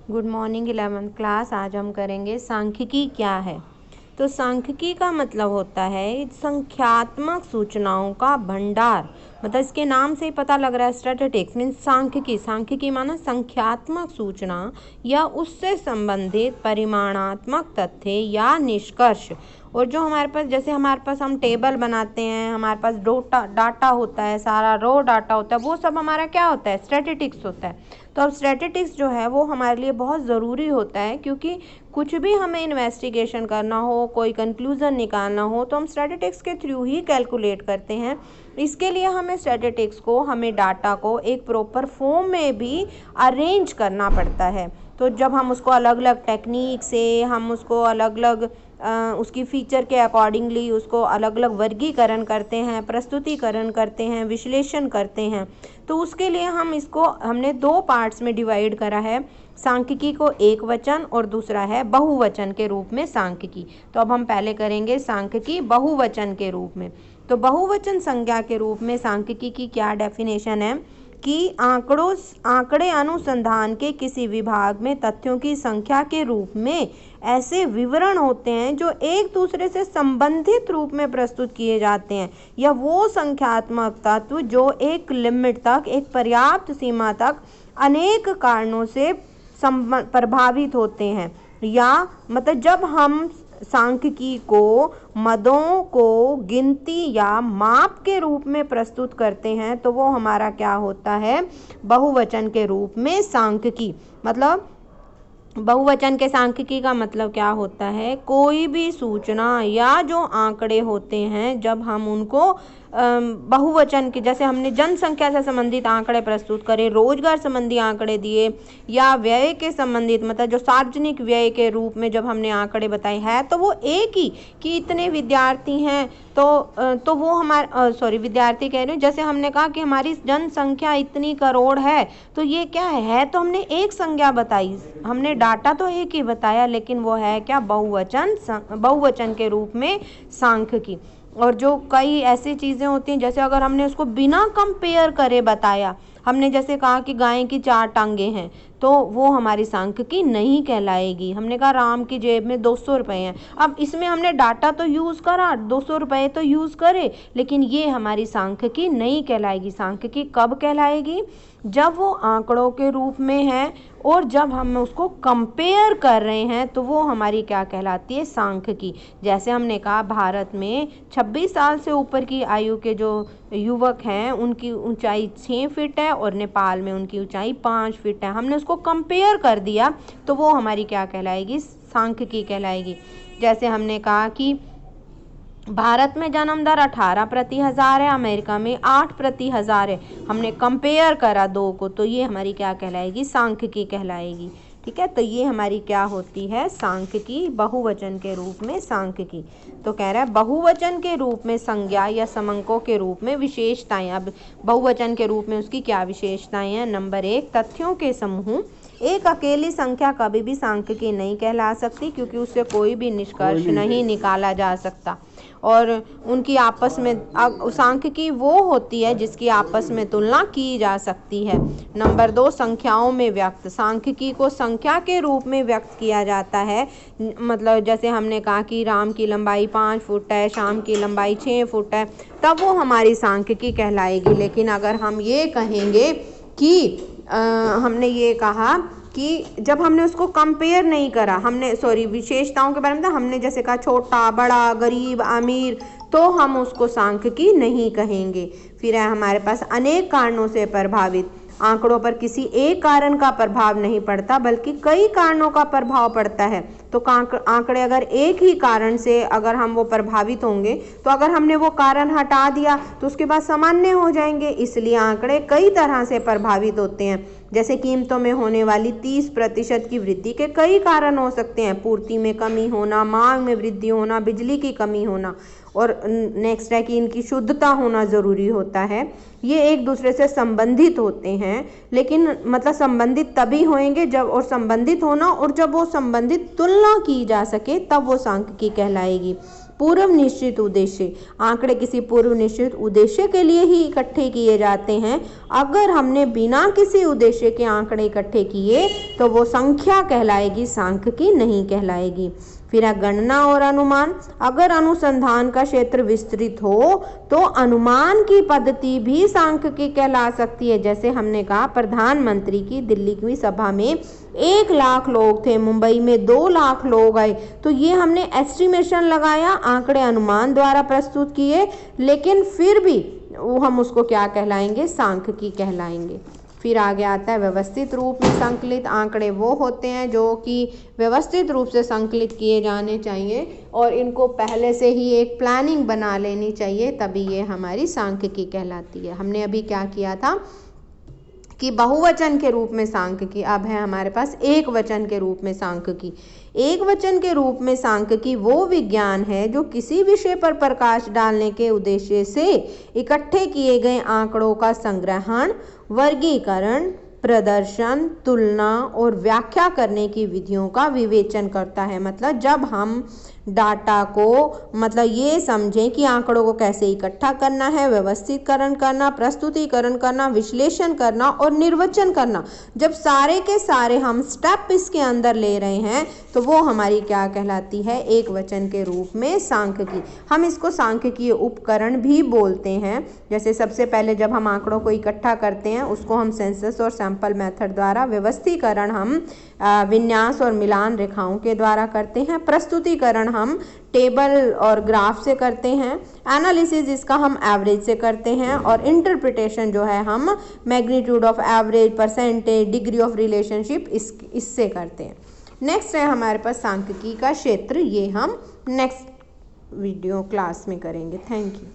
Good morning 11th class. आज हम करेंगे सांख्यिकी क्या है। तो सांख्यिकी का मतलब होता है संख्यात्मक सूचनाओं का भंडार। मतलब इसके नाम से ही पता लग रहा है, स्टैटिस्टिक्स मीन्स सांख्यिकी। सांख्यिकी माना संख्यात्मक सूचना या उससे संबंधित परिमाणात्मक तथ्य या निष्कर्ष। और जो हमारे पास, जैसे हमारे पास हम टेबल बनाते हैं, हमारे पास डाटा होता है, सारा रो डाटा होता है, वो सब हमारा क्या होता है, स्टैटिस्टिक्स होता है। तो अब स्टैटिस्टिक्स जो है वो हमारे लिए बहुत ज़रूरी होता है, क्योंकि कुछ भी हमें इन्वेस्टिगेशन करना हो, कोई कंक्लूज़न निकालना हो, तो हम स्टैटिस्टिक्स के थ्रू ही कैलकुलेट करते हैं। इसके लिए हमें स्टैटिस्टिक्स को, हमें डाटा को एक प्रॉपर फॉर्म में भी अरेंज करना पड़ता है। तो जब हम उसको अलग अलग टेक्निक से, हम उसको अलग अलग उसकी फीचर के अकॉर्डिंगली उसको अलग अलग वर्गीकरण करते हैं, प्रस्तुतिकरण करते हैं, विश्लेषण करते हैं। तो उसके लिए हमने दो पार्ट्स में डिवाइड करा है। सांख्यिकी को एक वचन और दूसरा है बहुवचन के रूप में सांख्यिकी। तो अब हम पहले करेंगे सांख्यिकी बहुवचन के रूप में। तो बहुवचन संज्ञा के रूप में सांख्यिकी की क्या डेफिनेशन है कि आंकड़े अनुसंधान के किसी विभाग में तथ्यों की संख्या के रूप में ऐसे विवरण होते हैं जो एक दूसरे से संबंधित रूप में प्रस्तुत किए जाते हैं, या वो संख्यात्मक तत्व जो एक लिमिट तक, एक पर्याप्त सीमा तक अनेक कारणों से प्रभावित होते हैं। या मतलब जब हम सांख्यिकी को मदों को गिनती या माप के रूप में प्रस्तुत करते हैं, तो वो हमारा क्या होता है, बहुवचन के रूप में सांख्यिकी। मतलब बहुवचन के सांख्यिकी का मतलब क्या होता है, कोई भी सूचना या जो आंकड़े होते हैं, जब हम उनको बहुवचन के, जैसे हमने जनसंख्या से संबंधित आंकड़े प्रस्तुत करे, रोजगार संबंधी आंकड़े दिए, या व्यय के संबंधित, मतलब जो सार्वजनिक व्यय के रूप में जब हमने आंकड़े बताए हैं, तो वो एक ही कि इतने विद्यार्थी हैं, तो वो हमारे विद्यार्थी कह रहे हैं, जैसे हमने कहा कि हमारी जनसंख्या इतनी करोड़ है, तो ये क्या है, तो हमने एक संज्ञा बताई, हमने डाटा तो एक ही बताया, लेकिन वो है क्या, बहुवचन के रूप में सांख्यिकी। और जो कई ऐसी चीज़ें होती हैं, जैसे अगर हमने उसको बिना कंपेयर करे बताया, हमने जैसे कहा कि गाय की 4 टांगे हैं, तो वो हमारी सांख्यिकी नहीं कहलाएगी। हमने कहा राम की जेब में 200 रुपये हैं, अब इसमें हमने डाटा तो यूज़ करा, 200 रुपये तो यूज़ करे, लेकिन ये हमारी सांख्यिकी नहीं कहलाएगी। सांख्यिकी कब कहलाएगी, जब वो आंकड़ों के रूप में है और जब हम उसको कंपेयर कर रहे हैं, तो वो हमारी क्या कहलाती है, सांख्यिकी। जैसे हमने कहा भारत में 26 साल से ऊपर की आयु के जो युवक हैं, उनकी ऊंचाई 6 फीट है और नेपाल में उनकी ऊंचाई 5 फीट है। हमने उसको कंपेयर कर दिया, तो वो हमारी क्या कहलाएगी, सांख्यिकी कहलाएगी। जैसे हमने कहा कि भारत में जन्म दर 18 प्रति हजार है, अमेरिका में 8 प्रति हजार है, हमने कंपेयर करा दो को, तो ये हमारी क्या कहलाएगी, सांख्यिकी कहलाएगी। ठीक है, तो ये हमारी क्या होती है, सांख्यिकी, बहुवचन के रूप में सांख्यिकी। तो कह रहा है बहुवचन के रूप में संज्ञा या समंकों के रूप में विशेषताएं। अब बहुवचन के रूप में उसकी क्या विशेषताएं हैं। नंबर 1, तथ्यों के समूह। एक अकेली संख्या कभी भी सांख्यिकी नहीं कहला सकती, क्योंकि उससे कोई भी निष्कर्ष नहीं निकाला जा सकता। और उनकी आपस में सांख्यिकी वो होती है जिसकी आपस में तुलना की जा सकती है। नंबर 2, संख्याओं में व्यक्त। सांख्यिकी को संख्या के रूप में व्यक्त किया जाता है। मतलब जैसे हमने कहा कि राम की लंबाई 5 फुट है, शाम की लंबाई 6 फुट है, तब वो हमारी सांख्यिकी कहलाएगी। लेकिन अगर हम ये कहेंगे कि हमने ये कहा कि जब हमने उसको कंपेयर नहीं करा, विशेषताओं के बारे में हमने जैसे कहा छोटा, बड़ा, गरीब, अमीर, तो हम उसको सांख्यिकी नहीं कहेंगे। फिर है हमारे पास अनेक कारणों से प्रभावित। आंकड़ों पर किसी एक कारण का प्रभाव नहीं पड़ता, बल्कि कई कारणों का प्रभाव पड़ता है। तो आंकड़े अगर एक ही कारण से अगर हम वो प्रभावित होंगे, तो अगर हमने वो कारण हटा दिया तो उसके बाद सामान्य हो जाएंगे। इसलिए आंकड़े कई तरह से प्रभावित होते हैं। जैसे कीमतों में होने वाली 30% की वृद्धि के कई कारण हो सकते हैं। पूर्ति में कमी होना, मांग में वृद्धि होना, बिजली की कमी होना, और नेक्स्ट है कि इनकी शुद्धता होना ज़रूरी होता है। ये एक दूसरे से संबंधित होते हैं, लेकिन मतलब संबंधित तभी होंगे जब, और संबंधित होना, और जब वो संबंधित तुलना की जा सके, तब वो सांख्यिकी कहलाएगी। पूर्व निश्चित उद्देश्य, आंकड़े किसी पूर्व निश्चित उद्देश्य के लिए ही इकट्ठे किए जाते हैं। अगर हमने बिना किसी उद्देश्य के आंकड़े इकट्ठे किए तो वो संख्या कहलाएगी, सांख्यिकी नहीं कहलाएगी। फिर है गणना और अनुमान। अगर अनुसंधान का क्षेत्र विस्तृत हो तो अनुमान की पद्धति भी सांख्यिकी कहला सकती है। जैसे हमने कहा प्रधानमंत्री की दिल्ली की सभा में 1 लाख लोग थे, मुंबई में 2 लाख लोग आए, तो ये हमने एस्टिमेशन लगाया, आंकड़े अनुमान द्वारा प्रस्तुत किए, लेकिन फिर भी वो हम उसको क्या कहलाएंगे, सांख्यिकी कहलाएंगे। फिर आगे आता है व्यवस्थित रूप में संकलित। आंकड़े वो होते हैं जो कि व्यवस्थित रूप से संकलित किए जाने चाहिए और इनको पहले से ही एक प्लानिंग बना लेनी चाहिए, तभी ये हमारी सांख्यिकी कहलाती है। हमने अभी क्या किया था कि बहुवचन के रूप में सांख्यिकी, अब है हमारे पास एक वचन के रूप में सांख्यिकी। एक वचन के रूप में सांख्यिकी वो विज्ञान है जो किसी विषय पर प्रकाश डालने के उद्देश्य से इकट्ठे किए गए आंकड़ों का संग्रहण, वर्गीकरण, प्रदर्शन, तुलना और व्याख्या करने की विधियों का विवेचन करता है। मतलब जब हम डाटा को मतलब ये समझें कि आंकड़ों को कैसे इकट्ठा करना है, व्यवस्थितकरण करना, प्रस्तुतिकरण करना, विश्लेषण करना और निर्वचन करना, जब सारे के सारे हम स्टेप इसके अंदर ले रहे हैं तो वो हमारी क्या कहलाती है, एक वचन के रूप में सांख्यिकी। हम इसको सांख्यिकीय उपकरण भी बोलते हैं। जैसे सबसे पहले जब हम आंकड़ों को इकट्ठा करते हैं उसको हम सेंसस और सैंपल मेथड द्वारा, व्यवस्थीकरण हम विन्यास और मिलान रेखाओं के द्वारा करते हैं, प्रस्तुतिकरण हम टेबल और ग्राफ से करते हैं, एनालिसिस इसका हम एवरेज से करते हैं और इंटरप्रिटेशन जो है हम magnitude of average, percentage, degree of relationship इससे करते हैं। नेक्स्ट है हमारे पास सांख्यिकी का क्षेत्र, ये हम नेक्स्ट वीडियो क्लास में करेंगे। Thank you.